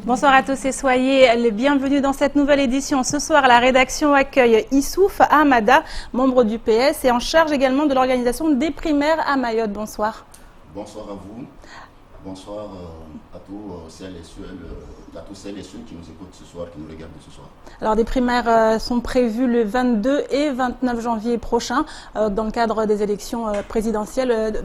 Bonsoir à tous et soyez les bienvenus dans cette nouvelle édition. Ce soir, la rédaction accueille Issouf Hamada, membre du PS et en charge également de l'organisation des primaires à Mayotte. Bonsoir. Bonsoir à vous. Bonsoir à tous celles et ceux qui nous écoutent ce soir, qui nous regardent ce soir. Alors, des primaires sont prévues le 22 et 29 janvier prochain dans le cadre des élections présidentielles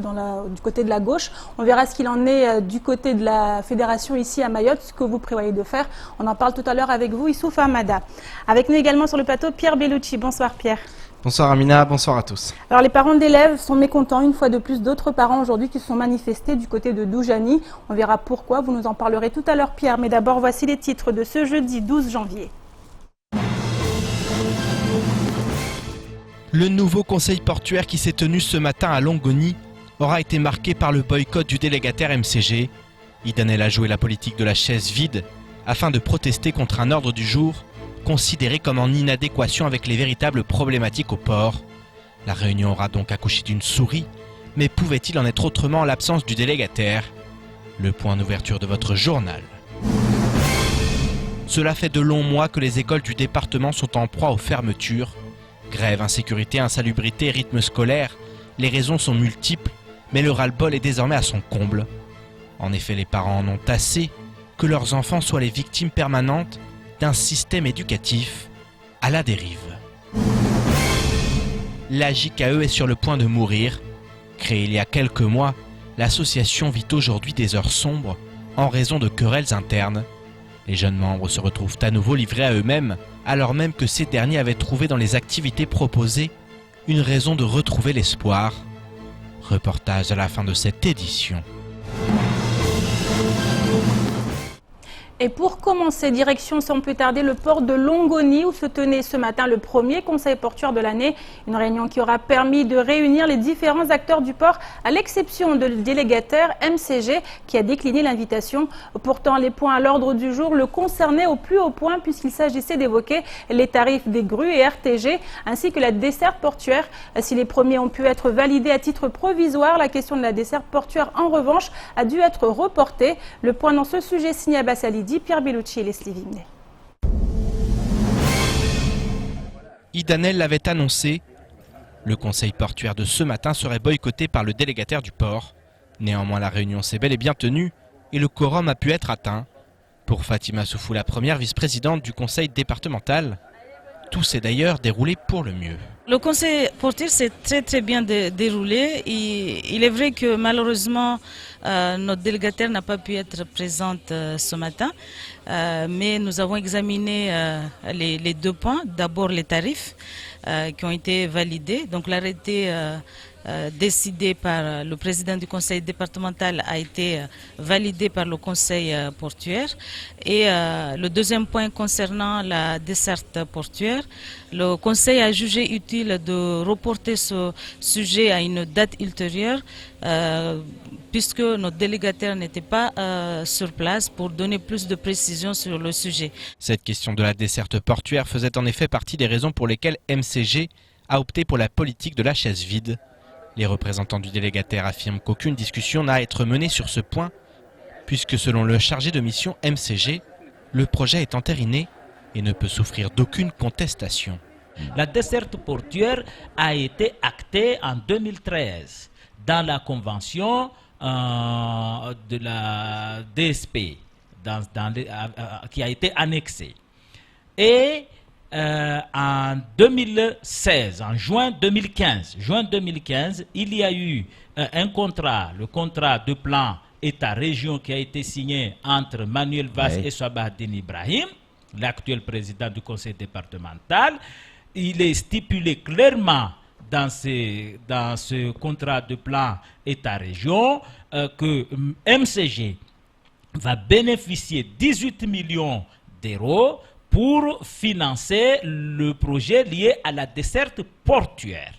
du côté de la gauche. On verra ce qu'il en est du côté de la fédération ici à Mayotte, ce que vous prévoyez de faire. On en parle tout à l'heure avec vous, Issouf Hamada. Avec nous également sur le plateau, Pierre Bellucci. Bonsoir Pierre. Bonsoir Amina, bonsoir à tous. Alors les parents d'élèves sont mécontents, une fois de plus, d'autres parents aujourd'hui qui se sont manifestés du côté de Doujani. On verra pourquoi, vous nous en parlerez tout à l'heure Pierre. Mais d'abord, voici les titres de ce jeudi 12 janvier. Le nouveau conseil portuaire qui s'est tenu ce matin à Longoni aura été marqué par le boycott du délégataire MCG. Idanel a joué la politique de la chaise vide afin de protester contre un ordre du jour considéré comme en inadéquation avec les véritables problématiques au port. La réunion aura donc accouché d'une souris, mais pouvait-il en être autrement en l'absence du délégataire? Le point d'ouverture de votre journal. Cela fait de longs mois que les écoles du département sont en proie aux fermetures. Grève, insécurité, insalubrité, rythme scolaire, les raisons sont multiples, mais le ras-le-bol est désormais à son comble. En effet, les parents en ont assez que leurs enfants soient les victimes permanentes d'un système éducatif à la dérive. La JKE est sur le point de mourir. Créée il y a quelques mois, l'association vit aujourd'hui des heures sombres en raison de querelles internes. Les jeunes membres se retrouvent à nouveau livrés à eux-mêmes, alors même que ces derniers avaient trouvé dans les activités proposées une raison de retrouver l'espoir. Reportage à la fin de cette édition. Et pour commencer, direction sans plus tarder le port de Longoni où se tenait ce matin le premier conseil portuaire de l'année. Une réunion qui aura permis de réunir les différents acteurs du port à l'exception de le délégataire MCG qui a décliné l'invitation. Pourtant, les points à l'ordre du jour le concernaient au plus haut point puisqu'il s'agissait d'évoquer les tarifs des grues et RTG ainsi que la desserte portuaire. Si les premiers ont pu être validés à titre provisoire, la question de la desserte portuaire en revanche a dû être reportée. Le point dans ce sujet signé Abbas Alidi, Pierre Bellucci et Leslie Vimnet. Idanel l'avait annoncé, le conseil portuaire de ce matin serait boycotté par le délégataire du port. Néanmoins, la réunion s'est bel et bien tenue et le quorum a pu être atteint. Pour Fatima Soufou, la première vice-présidente du conseil départemental, tout s'est d'ailleurs déroulé pour le mieux. Le conseil portuaire s'est très bien déroulé. Il est vrai que malheureusement notre délégataire n'a pas pu être présente ce matin, mais nous avons examiné les deux points. D'abord les tarifs qui ont été validés. Donc l'arrêté décidé par le président du conseil départemental a été validé par le conseil portuaire. Et le deuxième point concernant la desserte portuaire, le conseil a jugé utile de reporter ce sujet à une date ultérieure puisque notre délégataire n'était pas sur place pour donner plus de précisions sur le sujet. Cette question de la desserte portuaire faisait en effet partie des raisons pour lesquelles MCG a opté pour la politique de la chaise vide. Les représentants du délégataire affirment qu'aucune discussion n'a à être menée sur ce point, puisque selon le chargé de mission MCG, le projet est entériné et ne peut souffrir d'aucune contestation. La desserte portuaire a été actée en 2013 dans la convention de la DSP qui a été annexée. Et en 2016, en juin 2015, il y a eu un contrat, le contrat de plan État-région qui a été signé entre Manuel Valls et Sabahattin Ibrahim, l'actuel président du conseil départemental. Il est stipulé clairement dans ce contrat de plan État-région que MCG va bénéficier 18 millions d'euros pour financer le projet lié à la desserte portuaire.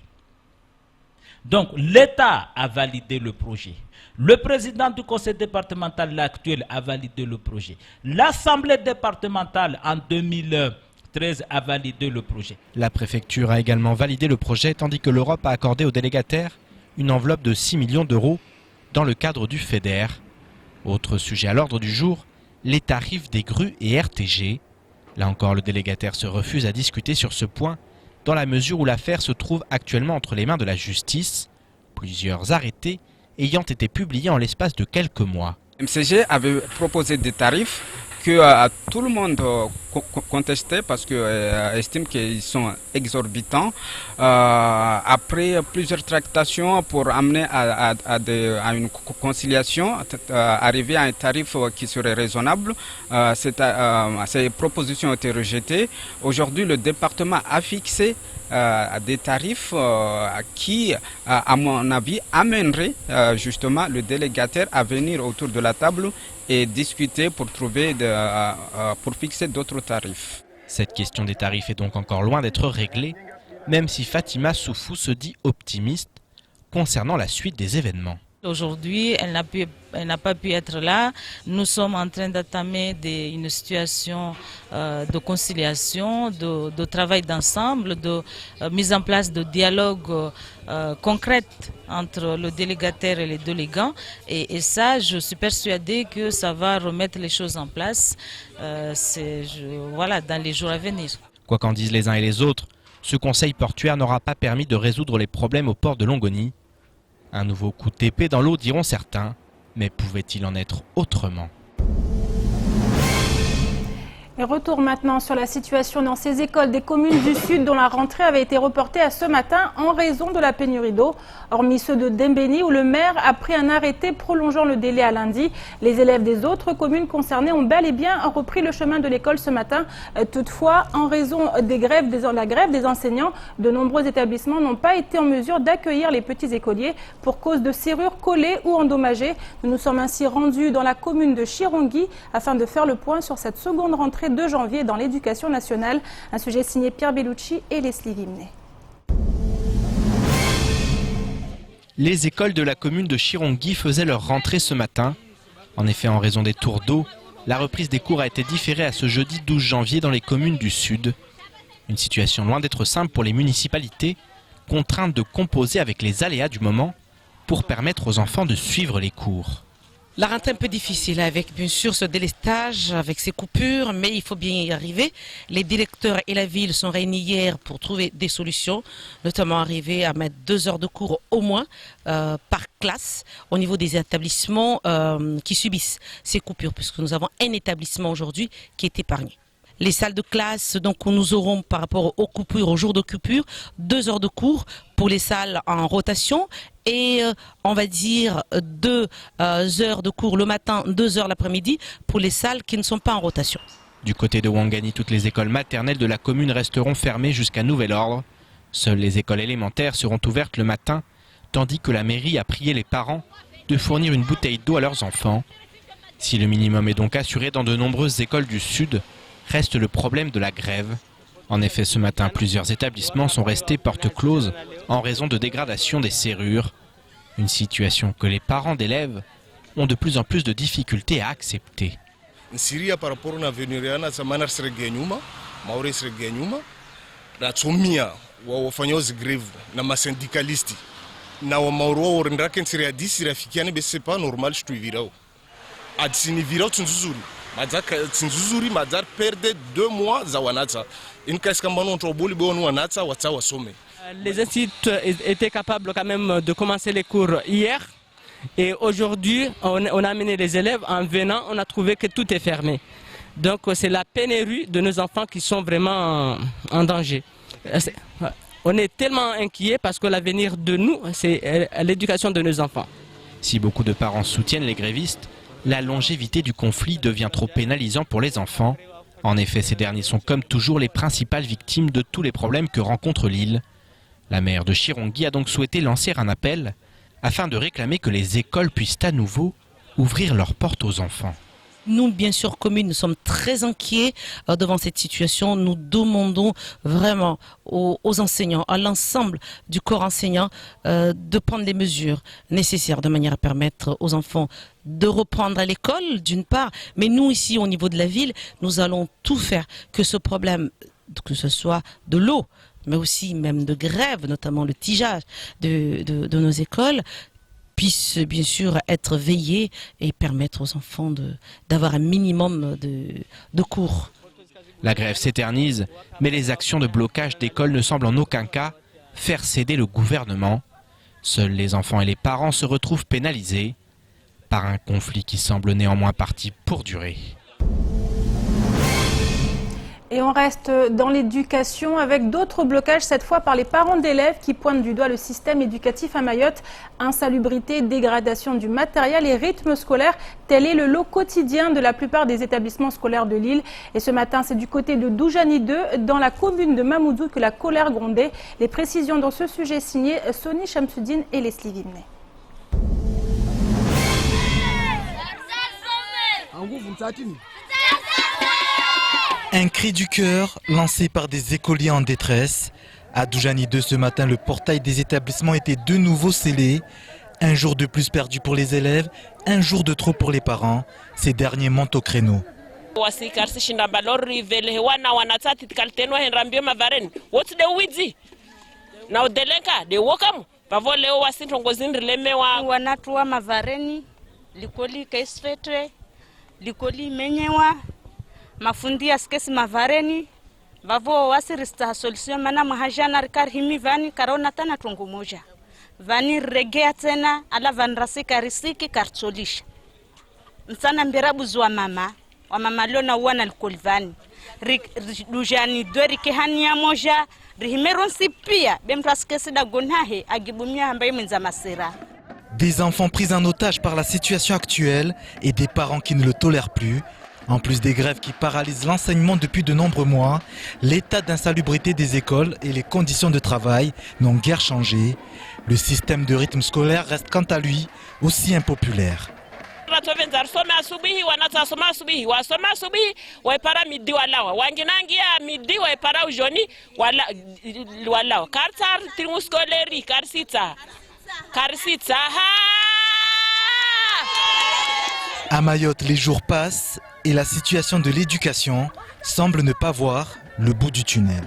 Donc l'État a validé le projet. Le président du conseil départemental actuel a validé le projet. L'Assemblée départementale en 2013 a validé le projet. La préfecture a également validé le projet tandis que l'Europe a accordé aux délégataires une enveloppe de 6 millions d'euros dans le cadre du FEDER. Autre sujet à l'ordre du jour, les tarifs des grues et RTG. Là encore, le délégataire se refuse à discuter sur ce point, dans la mesure où l'affaire se trouve actuellement entre les mains de la justice, plusieurs arrêtés ayant été publiés en l'espace de quelques mois. MCG avait proposé des tarifs que tout le monde contestait parce qu'il estime qu'ils sont exorbitants. Après plusieurs tractations pour amener à une conciliation, arriver à un tarif qui serait raisonnable, ces propositions ont été rejetées. Aujourd'hui, le département a fixé des tarifs qui, à mon avis, amèneraient justement le délégataire à venir autour de la table et discuter pour fixer d'autres tarifs. Cette question des tarifs est donc encore loin d'être réglée, même si Fatima Soufou se dit optimiste concernant la suite des événements. Aujourd'hui, elle n'a pas pu être là. Nous sommes en train d'entamer une situation de conciliation, de travail d'ensemble, de mise en place de dialogue concret entre le délégataire et les délégants. Et ça, je suis persuadée que ça va remettre les choses en place dans les jours à venir. Quoi qu'en disent les uns et les autres, ce conseil portuaire n'aura pas permis de résoudre les problèmes au port de Longoni. Un nouveau coup d'épée dans l'eau, diront certains, mais pouvait-il en être autrement ? Et retour maintenant sur la situation dans ces écoles des communes du Sud dont la rentrée avait été reportée à ce matin en raison de la pénurie d'eau. Hormis ceux de Dembéni où le maire a pris un arrêté prolongeant le délai à lundi, les élèves des autres communes concernées ont bel et bien repris le chemin de l'école ce matin. Toutefois, en raison de la grève des enseignants, de nombreux établissements n'ont pas été en mesure d'accueillir les petits écoliers pour cause de serrures collées ou endommagées. Nous nous sommes ainsi rendus dans la commune de Chirongui afin de faire le point sur cette seconde rentrée de janvier dans l'éducation nationale. Un sujet signé Pierre Bellucci et Leslie Guimnet. Les écoles de la commune de Chirongui faisaient leur rentrée ce matin. En effet, en raison des tours d'eau, la reprise des cours a été différée à ce jeudi 12 janvier dans les communes du Sud. Une situation loin d'être simple pour les municipalités, contraintes de composer avec les aléas du moment pour permettre aux enfants de suivre les cours. La rentrée est un peu difficile avec bien sûr ce délestage, avec ces coupures, mais il faut bien y arriver. Les directeurs et la ville sont réunis hier pour trouver des solutions, notamment arriver à mettre 2 heures de cours au moins par classe au niveau des établissements qui subissent ces coupures, puisque nous avons un établissement aujourd'hui qui est épargné. Les salles de classe, donc nous aurons par rapport aux coupures, aux jours de coupure, 2 heures de cours pour les salles en rotation et on va dire 2 heures de cours le matin, 2 heures l'après-midi pour les salles qui ne sont pas en rotation. Du côté de Ouangani, toutes les écoles maternelles de la commune resteront fermées jusqu'à nouvel ordre. Seules les écoles élémentaires seront ouvertes le matin, tandis que la mairie a prié les parents de fournir une bouteille d'eau à leurs enfants. Si le minimum est donc assuré dans de nombreuses écoles du Sud, reste le problème de la grève. En effet, ce matin, plusieurs établissements sont restés porte close en raison de dégradation des serrures. Une situation que les parents d'élèves ont de plus en plus de difficultés à accepter. Syria par rapport à l'avenir, ça m'a Maurice Regenyuma, la Tsomia, ou Fagnos grève, na syndicaliste. Na Mauro ou Rendraken Syria 10, c'est pas normal, je te virao. Adsini virao Tsunzuri. Tsinzuzuri Mazar perdait 2 mois Zawanatsa. Les instituts étaient capables quand même de commencer les cours hier et aujourd'hui on a amené les élèves, en venant on a trouvé que tout est fermé. Donc c'est la pénurie de nos enfants qui sont vraiment en danger. On est tellement inquiets parce que l'avenir de nous c'est l'éducation de nos enfants. Si beaucoup de parents soutiennent les grévistes, la longévité du conflit devient trop pénalisant pour les enfants. En effet, ces derniers sont comme toujours les principales victimes de tous les problèmes que rencontre l'île. La maire de Chirongui a donc souhaité lancer un appel afin de réclamer que les écoles puissent à nouveau ouvrir leurs portes aux enfants. Nous, bien sûr, communes, nous sommes très inquiets devant cette situation. Nous demandons vraiment aux enseignants, à l'ensemble du corps enseignant, de prendre les mesures nécessaires de manière à permettre aux enfants de reprendre à l'école, d'une part. Mais nous, ici, au niveau de la ville, nous allons tout faire que ce problème, que ce soit de l'eau, mais aussi même de grève, notamment le tigeage de nos écoles, puisse bien sûr être veillée et permettre aux enfants d'avoir un minimum de cours. La grève s'éternise, mais les actions de blocage d'écoles ne semblent en aucun cas faire céder le gouvernement. Seuls les enfants et les parents se retrouvent pénalisés par un conflit qui semble néanmoins parti pour durer. Et on reste dans l'éducation avec d'autres blocages, cette fois par les parents d'élèves qui pointent du doigt le système éducatif à Mayotte. Insalubrité, dégradation du matériel et rythme scolaire, tel est le lot quotidien de la plupart des établissements scolaires de l'île. Et ce matin, c'est du côté de Doujani 2, dans la commune de Mamoudzou, que la colère grondait. Les précisions dans ce sujet signées Sony Chamsuddin et Leslie Guimnet. Un cri du cœur lancé par des écoliers en détresse. À Doujani 2 ce matin, le portail des établissements était de nouveau scellé. Un jour de plus perdu pour les élèves, un jour de trop pour les parents. Ces derniers montent au créneau. Mafundi askesi mavareni vavo wasirista solution mana mahajana rikar himi vani karona tana tungu moja vani regea tena ala vanrasika risiki karsolisha msana mbirabu zwa mama wa mama lona wana likolvani Doujani 2 rikehani ya moja rihimeron sipia bemtu askesi da gonahe agibumia ambaye mwenza masira. Des enfants pris en otage par la situation actuelle et des parents qui ne le tolèrent plus. En plus des grèves qui paralysent l'enseignement depuis de nombreux mois, l'état d'insalubrité des écoles et les conditions de travail n'ont guère changé. Le système de rythme scolaire reste quant à lui aussi impopulaire. À Mayotte, les jours passent et la situation de l'éducation semble ne pas voir le bout du tunnel.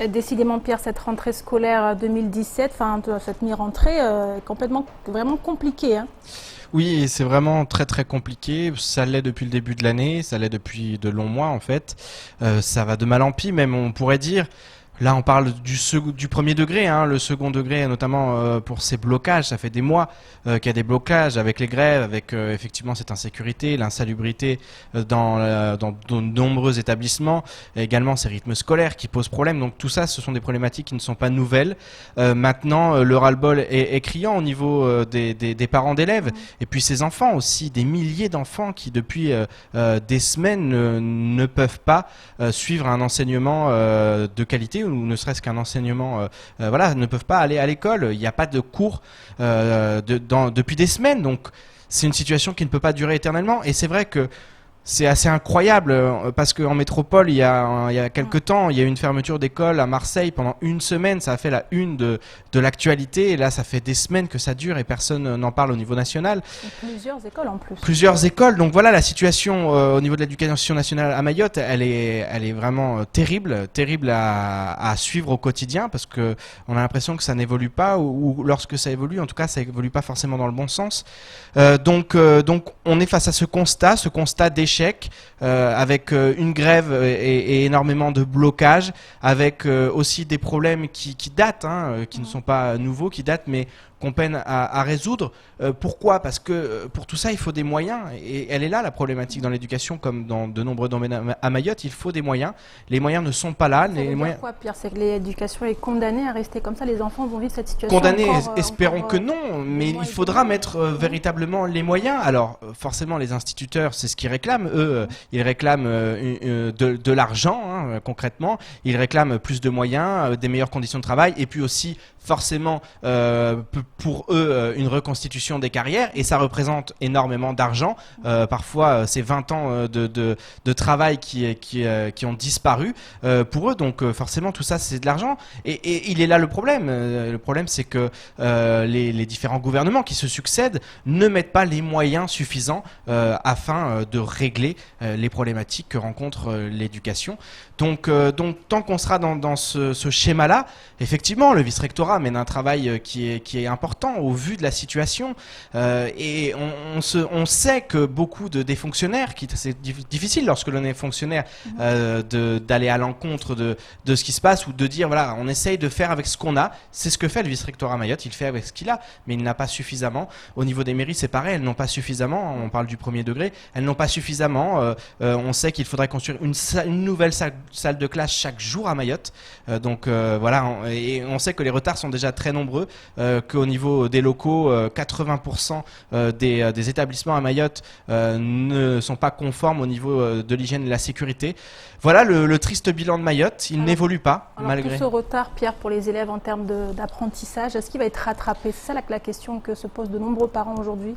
Décidément, Pierre, cette rentrée scolaire 2017, enfin cette mi-rentrée, est complètement, vraiment compliquée. Hein. Oui, c'est vraiment très très compliqué. Ça l'est depuis le début de l'année, ça l'est depuis de longs mois en fait. Ça va de mal en pis, même on pourrait dire. Là, on parle du premier degré, hein, le second degré, notamment pour ces blocages. Ça fait des mois qu'il y a des blocages avec les grèves, avec effectivement cette insécurité, l'insalubrité dans de nombreux établissements, et également ces rythmes scolaires qui posent problème. Donc tout ça, ce sont des problématiques qui ne sont pas nouvelles. Maintenant, le ras-le-bol est criant au niveau des parents d'élèves, et puis ces enfants aussi, des milliers d'enfants qui depuis des semaines ne peuvent pas suivre un enseignement de qualité, ou ne serait-ce qu'un enseignement, ne peuvent pas aller à l'école. Il n'y a pas de cours depuis des semaines, donc c'est une situation qui ne peut pas durer éternellement. Et c'est vrai que c'est assez incroyable parce qu'en métropole, il y a quelques temps, il y a eu une fermeture d'école à Marseille pendant une semaine. Ça a fait la une de l'actualité. Et là, ça fait des semaines que ça dure et personne n'en parle au niveau national. Et plusieurs écoles en plus. Plusieurs écoles. Donc voilà, la situation au niveau de l'éducation nationale à Mayotte, elle est vraiment terrible à suivre au quotidien parce que on a l'impression que ça n'évolue pas ou lorsque ça évolue, en tout cas, ça évolue pas forcément dans le bon sens. Donc on est face à ce constat d'échec. Avec une grève et énormément de blocages, avec aussi des problèmes qui datent, qui ne sont pas nouveaux, qui datent, mais qu'on peine à résoudre. Pourquoi ? Parce que pour tout ça, il faut des moyens. Et elle est là, la problématique dans l'éducation, comme dans de nombreux domaines à Mayotte. Il faut des moyens. Les moyens ne sont pas là. Ça veut dire quoi, Pierre ? C'est que l'éducation est condamnée à rester comme ça. Les enfants vont vivre cette situation condamnés, espérons que non. Mais il faudra mettre véritablement les moyens. Alors, forcément, les instituteurs, c'est ce qu'ils réclament. Eux, ils réclament de l'argent, concrètement. Ils réclament plus de moyens, des meilleures conditions de travail. Et puis aussi, forcément, pour eux, une reconstitution des carrières, et ça représente énormément d'argent. Parfois, c'est 20 ans de travail qui ont disparu pour eux. Donc, forcément, tout ça, c'est de l'argent. Et il est là le problème. Le problème, c'est que les différents gouvernements qui se succèdent ne mettent pas les moyens suffisants afin de régler régler les problématiques que rencontre l'éducation. Donc tant qu'on sera dans ce schéma-là, effectivement, le vice-rectorat mène un travail qui est important au vu de la situation. Et on sait que beaucoup des fonctionnaires, c'est difficile lorsque l'on est fonctionnaire d'aller à l'encontre de ce qui se passe ou de dire voilà, on essaye de faire avec ce qu'on a. C'est ce que fait le vice-rectorat Mayotte, il fait avec ce qu'il a, mais il n'a pas suffisamment. Au niveau des mairies, c'est pareil, elles n'ont pas suffisamment, on parle du premier degré, elles n'ont pas suffisamment. On sait qu'il faudrait construire une nouvelle salle de classe chaque jour à Mayotte. Voilà, et on sait que les retards sont déjà très nombreux, qu'au niveau des locaux, 80% des établissements à Mayotte ne sont pas conformes au niveau de l'hygiène et de la sécurité. Voilà le triste bilan de Mayotte, il n'évolue pas malgré. Tout ce retard, Pierre, pour les élèves en termes d'apprentissage, est-ce qu'il va être rattrapé? C'est ça la question que se posent de nombreux parents aujourd'hui.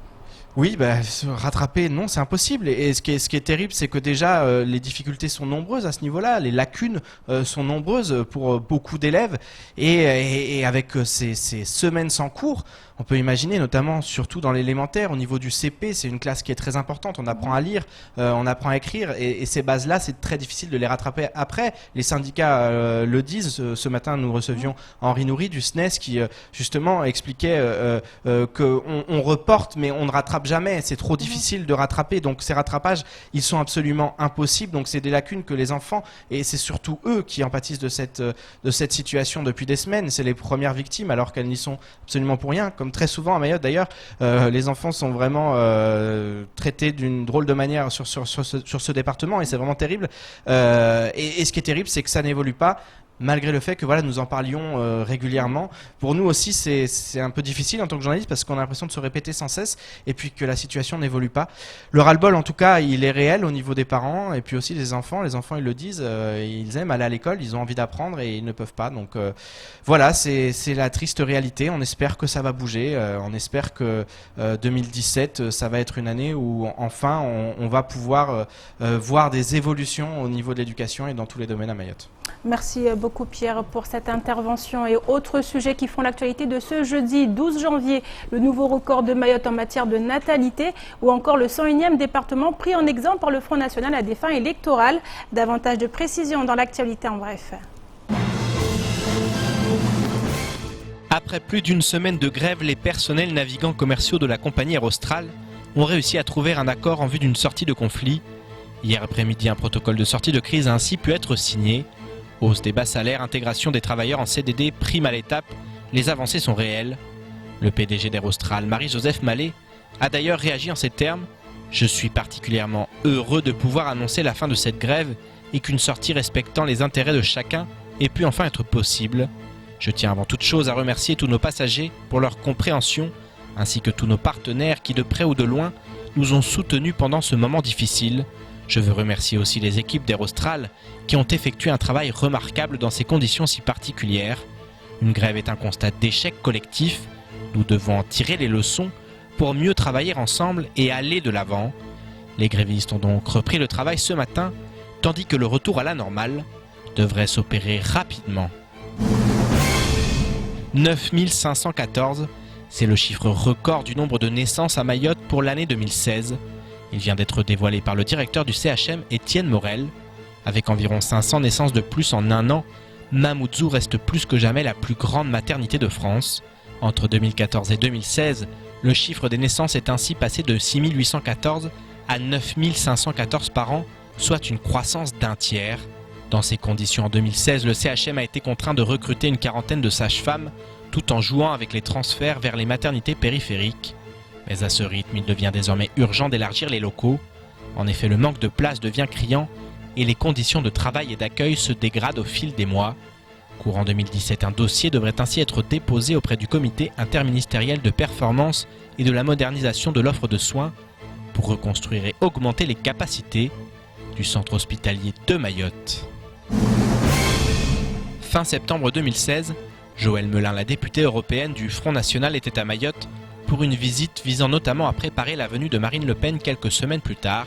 Oui, se rattraper, non, c'est impossible. Et ce qui est terrible, c'est que déjà, les difficultés sont nombreuses à ce niveau-là. Les lacunes sont nombreuses pour beaucoup d'élèves. Et avec ces semaines sans cours, on peut imaginer, notamment, surtout dans l'élémentaire, au niveau du CP, c'est une classe qui est très importante. On apprend à lire, on apprend à écrire. Et ces bases-là, c'est très difficile de les rattraper après. Les syndicats le disent. Ce matin, nous recevions Henri Noury du SNES qui, justement, expliquait qu'on reporte, mais on ne rattrape jamais, c'est trop difficile de rattraper, donc ces rattrapages, ils sont absolument impossibles, donc c'est des lacunes que les enfants, et c'est surtout eux qui en pâtissent de cette situation depuis des semaines, c'est les premières victimes alors qu'elles n'y sont absolument pour rien, comme très souvent à Mayotte d'ailleurs, les enfants sont vraiment traités d'une drôle de manière sur ce département, et c'est vraiment terrible, et ce qui est terrible, c'est que ça n'évolue pas, malgré le fait que voilà, nous en parlions régulièrement. Pour nous aussi, c'est un peu difficile en tant que journaliste parce qu'on a l'impression de se répéter sans cesse et puis que la situation n'évolue pas. Le ras-le-bol, en tout cas, il est réel au niveau des parents et puis aussi des enfants. Les enfants, ils le disent, ils aiment aller à l'école, ils ont envie d'apprendre et ils ne peuvent pas. Donc voilà, c'est la triste réalité. On espère que ça va bouger. On espère que 2017, ça va être une année où enfin on va pouvoir voir des évolutions au niveau de l'éducation et dans tous les domaines à Mayotte. Merci beaucoup Pierre pour cette intervention. Et autres sujets qui font l'actualité de ce jeudi 12 janvier, le nouveau record de Mayotte en matière de natalité ou encore le 101e département pris en exemple par le Front National à des fins électorales. Davantage de précisions dans l'actualité en bref. Après plus d'une semaine de grève, les personnels navigants commerciaux de la compagnie Air Austral ont réussi à trouver un accord en vue d'une sortie de conflit. Hier après-midi, un protocole de sortie de crise a ainsi pu être signé. Hausse des bas salaires, intégration des travailleurs en CDD, prime à l'étape, les avancées sont réelles. Le PDG d'Air Austral, Marie-Joseph Mallet, a d'ailleurs réagi en ces termes. « Je suis particulièrement heureux de pouvoir annoncer la fin de cette grève et qu'une sortie respectant les intérêts de chacun ait pu enfin être possible. Je tiens avant toute chose à remercier tous nos passagers pour leur compréhension, ainsi que tous nos partenaires qui, de près ou de loin, nous ont soutenus pendant ce moment difficile. Je veux remercier aussi les équipes d'Air Austral qui ont effectué un travail remarquable dans ces conditions si particulières. Une grève est un constat d'échec collectif. Nous devons en tirer les leçons pour mieux travailler ensemble et aller de l'avant. Les grévistes ont donc repris le travail ce matin, tandis que le retour à la normale devrait s'opérer rapidement. 9514, c'est le chiffre record du nombre de naissances à Mayotte pour l'année 2016. Il vient d'être dévoilé par le directeur du CHM, Étienne Morel. Avec environ 500 naissances de plus en un an, Mamoudzou reste plus que jamais la plus grande maternité de France. Entre 2014 et 2016, le chiffre des naissances est ainsi passé de 6814 à 9514 par an, soit une croissance d'un tiers. Dans ces conditions, en 2016, le CHM a été contraint de recruter une quarantaine de sages-femmes, tout en jouant avec les transferts vers les maternités périphériques. Mais à ce rythme, il devient désormais urgent d'élargir les locaux. En effet, le manque de place devient criant et les conditions de travail et d'accueil se dégradent au fil des mois. Courant 2017, un dossier devrait ainsi être déposé auprès du comité interministériel de performance et de la modernisation de l'offre de soins pour reconstruire et augmenter les capacités du centre hospitalier de Mayotte. Fin septembre 2016, Joëlle Melin, la députée européenne du Front National, était à Mayotte pour une visite visant notamment à préparer la venue de Marine Le Pen quelques semaines plus tard.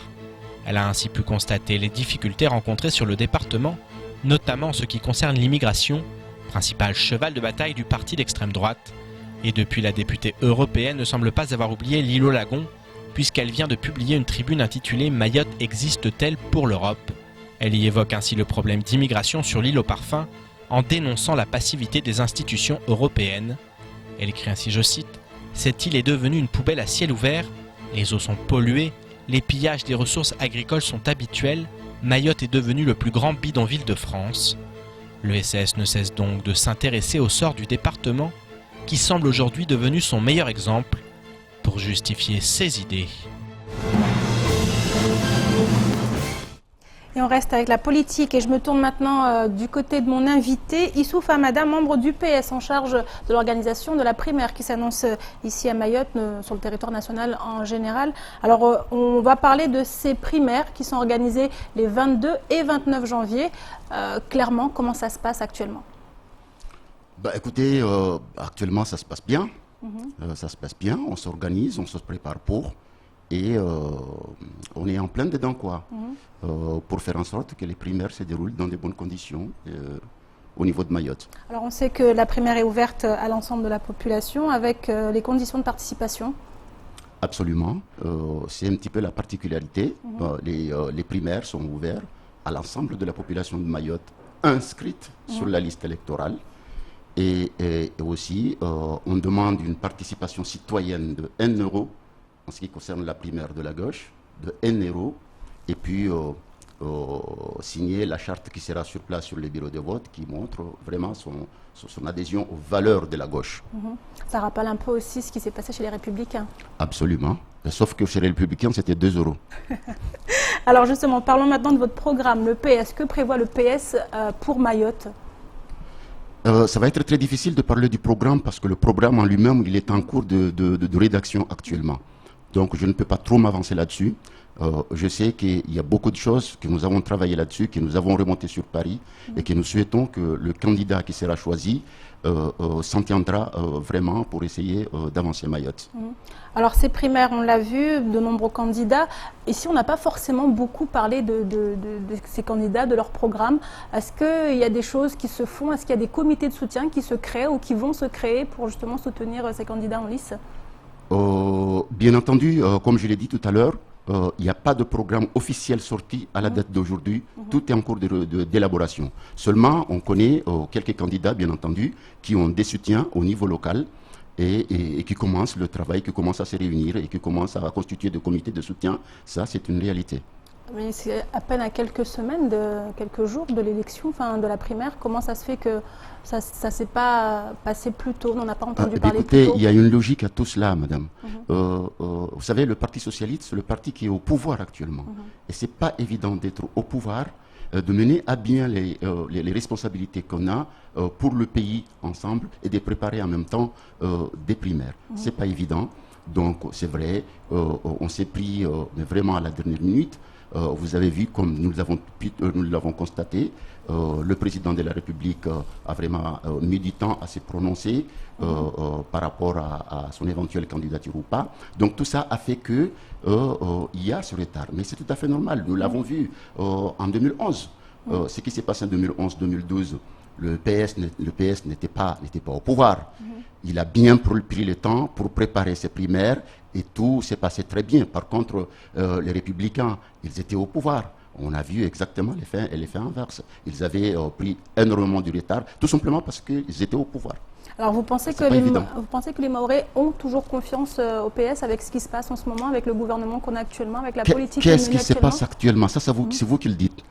Elle a ainsi pu constater les difficultés rencontrées sur le département, notamment en ce qui concerne l'immigration, principal cheval de bataille du parti d'extrême droite. Et depuis, la députée européenne ne semble pas avoir oublié l'île aux lagons, puisqu'elle vient de publier une tribune intitulée « Mayotte existe-t-elle pour l'Europe ?» Elle y évoque ainsi le problème d'immigration sur l'île aux parfums, en dénonçant la passivité des institutions européennes. Elle écrit ainsi, je cite, « Cette île est devenue une poubelle à ciel ouvert, les eaux sont polluées, les pillages des ressources agricoles sont habituels, Mayotte est devenue le plus grand bidonville de France. » Le SAS ne cesse donc de s'intéresser au sort du département, qui semble aujourd'hui devenu son meilleur exemple pour justifier ses idées. Et on reste avec la politique et je me tourne maintenant du côté de mon invité, Issouf Hamada, membre du PS en charge de l'organisation de la primaire qui s'annonce ici à Mayotte, sur le territoire national en général. Alors on va parler de ces primaires qui sont organisées les 22 et 29 janvier. Clairement, comment ça se passe actuellement? Écoutez, actuellement ça se passe bien. Ça se passe bien, on s'organise, on se prépare pour. Et on est en plein dedans, quoi, pour faire en sorte que les primaires se déroulent dans de bonnes conditions au niveau de Mayotte. Alors on sait que la primaire est ouverte à l'ensemble de la population avec les conditions de participation. Absolument, c'est un petit peu la particularité. Les primaires sont ouvertes à l'ensemble de la population de Mayotte inscrite sur la liste électorale. Et aussi, on demande une participation citoyenne de 1 euro en ce qui concerne la primaire de la gauche, de 1 euro, et puis signer la charte qui sera sur place sur les bureaux de vote, qui montre vraiment son adhésion aux valeurs de la gauche. Ça rappelle un peu aussi ce qui s'est passé chez les Républicains. Absolument, sauf que chez les Républicains, c'était 2 euros. Alors justement, parlons maintenant de votre programme, le PS. Que prévoit le PS pour Mayotte ? Ça va être très difficile de parler du programme parce que le programme en lui-même, il est en cours de rédaction actuellement. Donc je ne peux pas trop m'avancer là-dessus. Je sais qu'il y a beaucoup de choses que nous avons travaillé là-dessus, que nous avons remonté sur Paris et que nous souhaitons que le candidat qui sera choisi s'en tiendra vraiment pour essayer d'avancer Mayotte. Alors ces primaires, on l'a vu, de nombreux candidats. Ici, on n'a pas forcément beaucoup parlé de ces candidats, de leur programme. Est-ce qu'il y a des choses qui se font? Est-ce qu'il y a des comités de soutien qui se créent ou qui vont se créer pour justement soutenir ces candidats en lice? Bien entendu, comme je l'ai dit tout à l'heure, il n'y a pas de programme officiel sorti à la date d'aujourd'hui. Tout est en cours d'élaboration. Seulement, on connaît quelques candidats, bien entendu, qui ont des soutiens au niveau local et qui commencent le travail, qui commencent à se réunir et qui commencent à constituer des comités de soutien. Ça, c'est une réalité. Mais c'est à peine à quelques semaines, quelques jours de l'élection, enfin de la primaire. Comment ça se fait que ça ne s'est pas passé plus tôt? On n'en a pas entendu parler plus tôt. Écoutez, il y a une logique à tout cela, madame. Vous savez, le Parti socialiste, c'est le parti qui est au pouvoir actuellement. Et ce n'est pas évident d'être au pouvoir, de mener à bien les responsabilités qu'on a pour le pays ensemble et de préparer en même temps des primaires. Ce n'est pas évident. Donc, c'est vrai, on s'est pris mais vraiment à la dernière minute. Vous avez vu, comme nous l'avons constaté, le président de la République a vraiment mis du temps à se prononcer par rapport à son éventuelle candidature ou pas. Donc tout ça a fait qu'il y a ce retard. Mais c'est tout à fait normal. Nous l'avons vu en 2011. Ce qui s'est passé en 2011-2012, le PS n'était pas au pouvoir. Il a bien pris le temps pour préparer ses primaires et tout s'est passé très bien. Par contre, les Républicains, ils étaient au pouvoir. On a vu exactement l'effet inverse. Ils avaient pris énormément de retard, tout simplement parce qu'ils étaient au pouvoir. Alors vous pensez que les Mahorais ont toujours confiance au PS avec ce qui se passe en ce moment, avec le gouvernement qu'on a actuellement, avec la politique Qu'est-ce qui se passe actuellement? Ça, c'est vous qui le dites.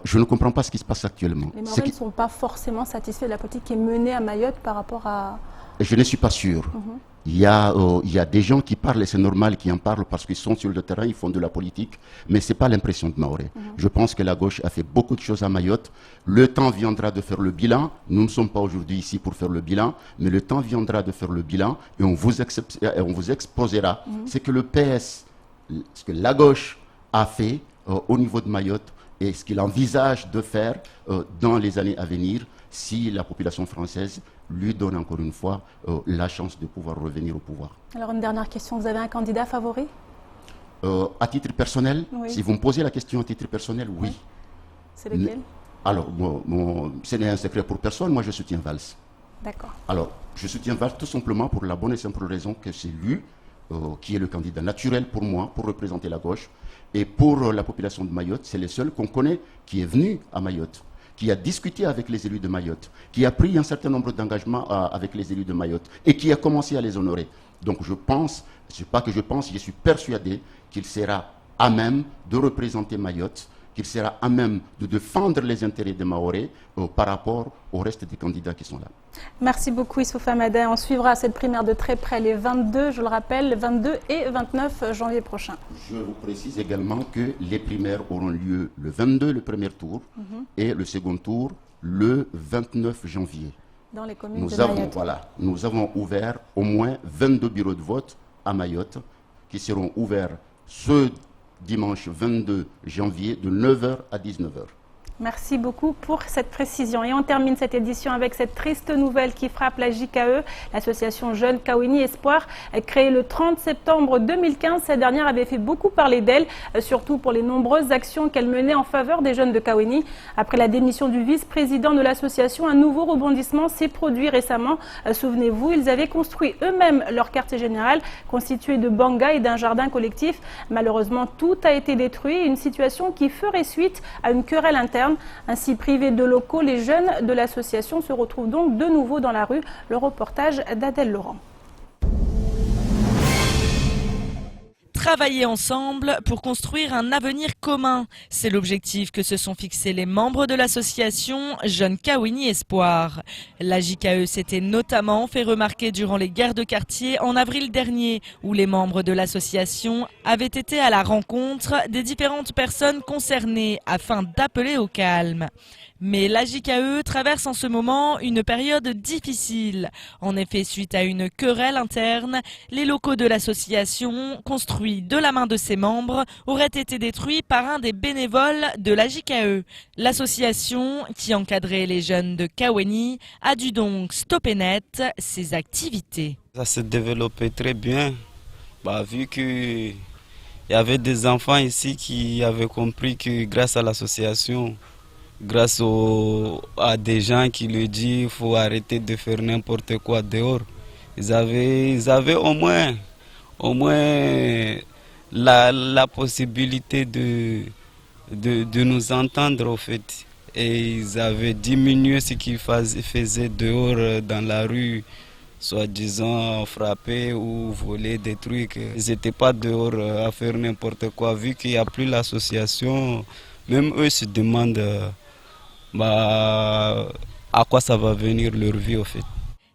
Je ne comprends pas ce qui se passe actuellement. Les Mahorais ne sont pas forcément satisfaits de la politique qui est menée à Mayotte par rapport à... Je ne suis pas sûr. Il y a des gens qui parlent, et c'est normal qu'ils en parlent parce qu'ils sont sur le terrain, ils font de la politique, mais ce n'est pas l'impression de Mahorais. Je pense que la gauche a fait beaucoup de choses à Mayotte. Le temps viendra de faire le bilan. Nous ne sommes pas aujourd'hui ici pour faire le bilan, mais le temps viendra de faire le bilan et on vous exposera ce que le PS, ce que la gauche a fait au niveau de Mayotte et ce qu'il envisage de faire dans les années à venir si la population française lui donne encore une fois la chance de pouvoir revenir au pouvoir. Alors une dernière question, vous avez un candidat favori? À titre personnel, si vous me posez la question à titre personnel, oui. C'est lequel? Alors, ce n'est un secret pour personne, moi je soutiens Valls. D'accord. Alors, je soutiens Valls tout simplement pour la bonne et simple raison que c'est lui qui est le candidat naturel pour moi, pour représenter la gauche. Et pour la population de Mayotte, c'est le seul qu'on connaît qui est venu à Mayotte, qui a discuté avec les élus de Mayotte, qui a pris un certain nombre d'engagements avec les élus de Mayotte et qui a commencé à les honorer. Donc je suis persuadé qu'il sera à même de représenter Mayotte, qu'il sera à même de défendre les intérêts des Mahorais par rapport au reste des candidats qui sont là. Merci beaucoup Issouf Hamada. On suivra cette primaire de très près les 22, je le rappelle, 22 et 29 janvier prochain. Je vous précise également que les primaires auront lieu le 22, le premier tour, et le second tour le 29 janvier. Dans les communes de Mayotte. Nous avons ouvert au moins 22 bureaux de vote à Mayotte qui seront ouverts ce dimanche 22 janvier de 9h à 19h. Merci beaucoup pour cette précision. Et on termine cette édition avec cette triste nouvelle qui frappe la JKE, l'association Jeunes Kawéni Espoir, créée le 30 septembre 2015. Cette dernière avait fait beaucoup parler d'elle, surtout pour les nombreuses actions qu'elle menait en faveur des jeunes de Kawéni. Après la démission du vice-président de l'association, un nouveau rebondissement s'est produit récemment. Souvenez-vous, ils avaient construit eux-mêmes leur quartier général, constitué de bangas et d'un jardin collectif. Malheureusement, tout a été détruit, une situation qui ferait suite à une querelle interne. Ainsi privés de locaux, les jeunes de l'association se retrouvent donc de nouveau dans la rue. Le reportage d'Adèle Laurent. Travailler ensemble pour construire un avenir commun. C'est l'objectif que se sont fixés les membres de l'association Jeunes Kawéni Espoir. La JKE s'était notamment fait remarquer durant les guerres de quartier en avril dernier, où les membres de l'association avaient été à la rencontre des différentes personnes concernées afin d'appeler au calme. Mais la JKE traverse en ce moment une période difficile. En effet, suite à une querelle interne, les locaux de l'association, construits de la main de ses membres, auraient été détruits par un des bénévoles de la JKE. L'association, qui encadrait les jeunes de Kawéni, a dû donc stopper net ses activités. Ça s'est développé très bien, vu qu'il y avait des enfants ici qui avaient compris que grâce à l'association, grâce à des gens qui lui disent qu'il faut arrêter de faire n'importe quoi dehors. Ils avaient au moins la possibilité de nous entendre au fait. Et ils avaient diminué ce qu'ils faisaient dehors dans la rue, soi-disant frapper ou voler des trucs. Ils n'étaient pas dehors à faire n'importe quoi. Vu qu'il n'y a plus l'association, même eux se demandent à quoi ça va venir leur vie au fait.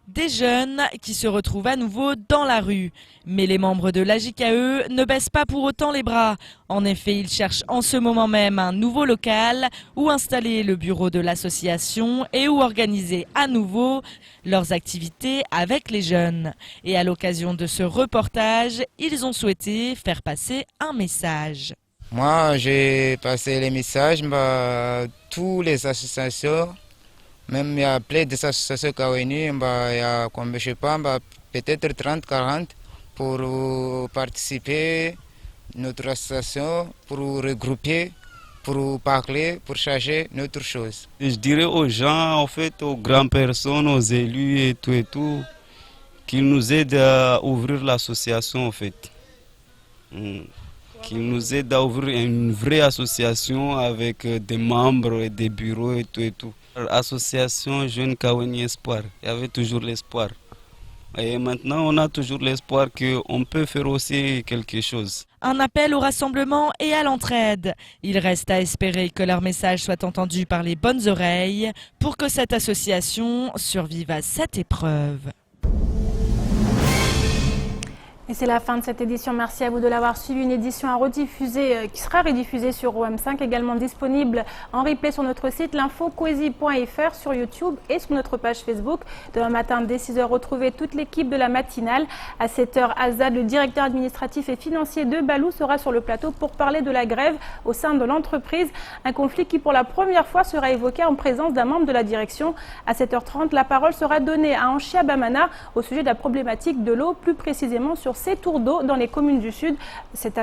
Des jeunes qui se retrouvent à nouveau dans la rue. Mais les membres de la JKE ne baissent pas pour autant les bras. En effet, ils cherchent en ce moment même un nouveau local où installer le bureau de l'association et où organiser à nouveau leurs activités avec les jeunes. Et à l'occasion de ce reportage, ils ont souhaité faire passer un message. Moi, j'ai passé les messages toutes les associations, même il y a plein d'associations Kawéni, il y a je sais pas, peut-être 30-40 pour participer à notre association, pour regrouper, pour parler, pour changer notre chose. Je dirais aux gens, en fait, aux grandes personnes, aux élus et tout, qu'ils nous aident à ouvrir l'association en fait. Qui nous aide à ouvrir une vraie association avec des membres et des bureaux et tout. Association Jeunes Kawéni Espoir, il y avait toujours l'espoir. Et maintenant, on a toujours l'espoir qu'on peut faire aussi quelque chose. Un appel au rassemblement et à l'entraide. Il reste à espérer que leur message soit entendu par les bonnes oreilles pour que cette association survive à cette épreuve. Et c'est la fin de cette édition. Merci à vous de l'avoir suivi. Une édition à rediffuser qui sera rediffusée sur OM5, également disponible en replay sur notre site l'infocoesie.fr, sur YouTube et sur notre page Facebook. Demain matin, dès 6h, retrouvez toute l'équipe de la matinale. À 7h, Azad, le directeur administratif et financier de Balou, sera sur le plateau pour parler de la grève au sein de l'entreprise. Un conflit qui, pour la première fois, sera évoqué en présence d'un membre de la direction. À 7h30, la parole sera donnée à Anchia Bamana au sujet de la problématique de l'eau, plus précisément sur ces tours d'eau dans les communes du Sud. C'est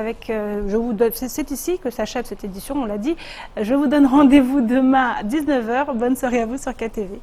ici que s'achève cette édition, on l'a dit. Je vous donne rendez-vous demain à 19h. Bonne soirée à vous sur KTV.